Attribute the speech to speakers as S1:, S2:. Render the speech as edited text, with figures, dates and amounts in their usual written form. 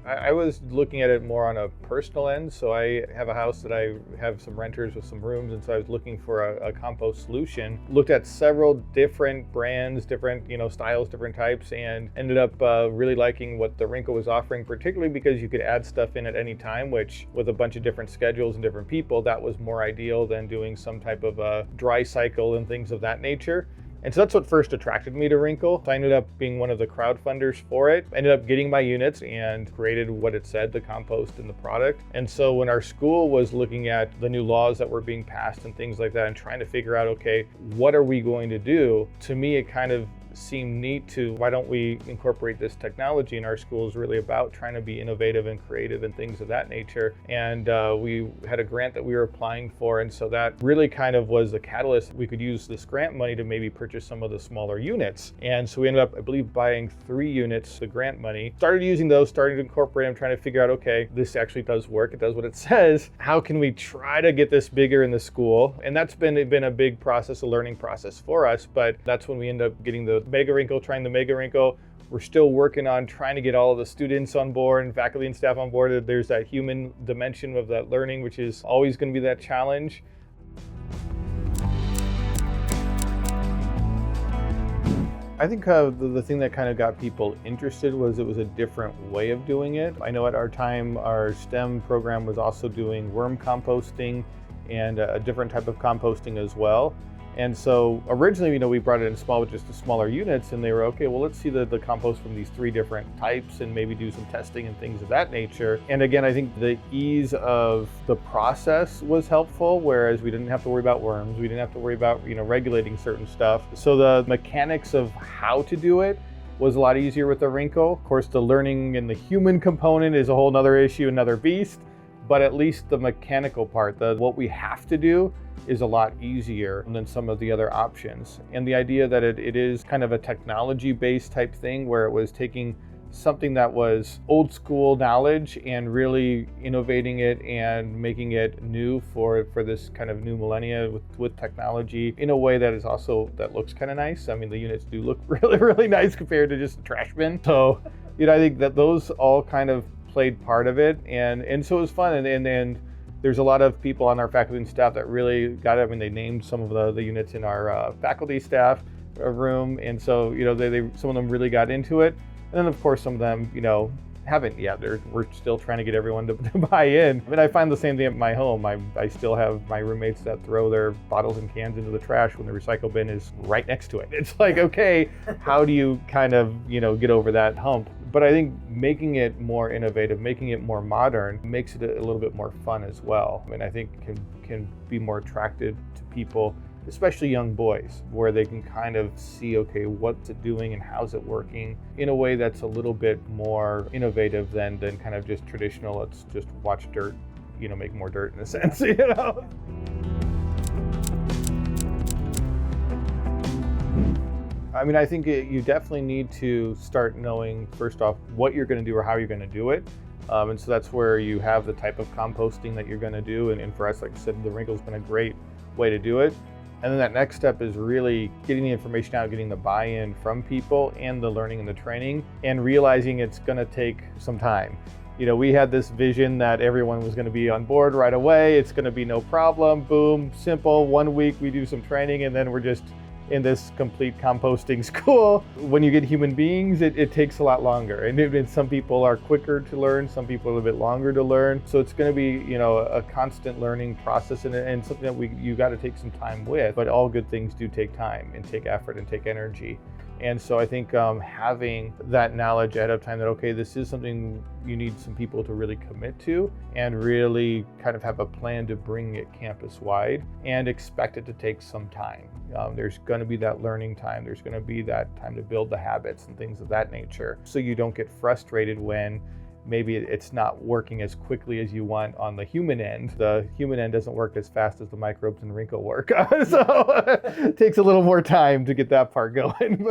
S1: I was looking at it more on a personal end. So I have a house that I have some renters with some rooms, and so I was looking for a compost solution. Looked at several different brands, different styles, different types, and ended up really liking what the Reencle was offering, particularly because you could add stuff in at any time, which with a bunch of different schedules and different people, that was more ideal than doing some type of a dry cycle and things of that nature. And so that's what first attracted me to Reencle. So I ended up being one of the crowdfunders for it. I ended up getting my units and created what it said, the compost and the product. And so when our school was looking at the new laws that were being passed and things like that and trying to figure out, okay, what are we going to do? To me, it kind of seemed neat to, why don't we incorporate this technology in our schools, really about trying to be innovative and creative and things of that nature. And we had a grant that we were applying for, and so that really kind of was the catalyst. We could use this grant money to maybe purchase some of the smaller units. And so we ended up, I believe, buying 3 units, the grant money, started using those, started to incorporate them, trying to figure out, okay, this actually does work, it does what it says. How can we try to get this bigger in the school? And that's been a big process, a learning process for us, but that's when we end up getting the Mega Reencle, trying the Mega Reencle. We're still working on trying to get all of the students on board and faculty and staff on board. There's that human dimension of that learning, which is always going to be that challenge. I think the thing that kind of got people interested was it was a different way of doing it. I know at our time, our STEM program was also doing worm composting and a different type of composting as well. And so originally, we brought it in small with just the smaller units, and they were, okay, well, let's see the compost from these 3 different types and maybe do some testing and things of that nature. And again, I think the ease of the process was helpful, whereas we didn't have to worry about worms. We didn't have to worry about, regulating certain stuff. So the mechanics of how to do it was a lot easier with the Reencle. Of course, the learning and the human component is a whole nother issue, another beast. But at least the mechanical part, what we have to do, is a lot easier than some of the other options. And the idea that it is kind of a technology-based type thing, where it was taking something that was old school knowledge and really innovating it and making it new for this kind of new millennia with technology in a way that is also, that looks kind of nice. I mean, the units do look really, really nice compared to just a trash bin. So, I think that those all kind of played part of it, and so it was fun, and there's a lot of people on our faculty and staff that really got it. I mean, they named some of the units in our faculty staff room, and so they some of them really got into it, and then of course some of them haven't yet. We're still trying to get everyone to buy in. I mean, I find the same thing at my home. I still have my roommates that throw their bottles and cans into the trash when the recycle bin is right next to it. It's like, okay, how do you kind of get over that hump? But I think making it more innovative, making it more modern, makes it a little bit more fun as well. I mean, I think can be more attractive to people, especially young boys, where they can kind of see, okay, what's it doing and how's it working in a way that's a little bit more innovative than kind of just traditional, let's just watch dirt, make more dirt in a sense, I mean, I think you definitely need to start knowing, first off, what you're going to do or how you're going to do it. And so that's where you have the type of composting that you're going to do. And for us, like I said, the Reencle's been a great way to do it. And then that next step is really getting the information out, getting the buy-in from people and the learning and the training, and realizing it's going to take some time. We had this vision that everyone was going to be on board right away. It's going to be no problem, boom, simple. 1 week we do some training, and then we're just in this complete composting school. When you get human beings, it takes a lot longer. And some people are quicker to learn, some people are a little bit longer to learn. So it's going to be, a constant learning process, and something that you got to take some time with. But all good things do take time and take effort and take energy. And so I think having that knowledge ahead of time that, okay, this is something you need some people to really commit to and really kind of have a plan to bring it campus-wide and expect it to take some time. There's going to be that learning time. There's going to be that time to build the habits and things of that nature, so you don't get frustrated when maybe it's not working as quickly as you want on the human end. The human end doesn't work as fast as the microbes and Reencle work. So it takes a little more time to get that part going.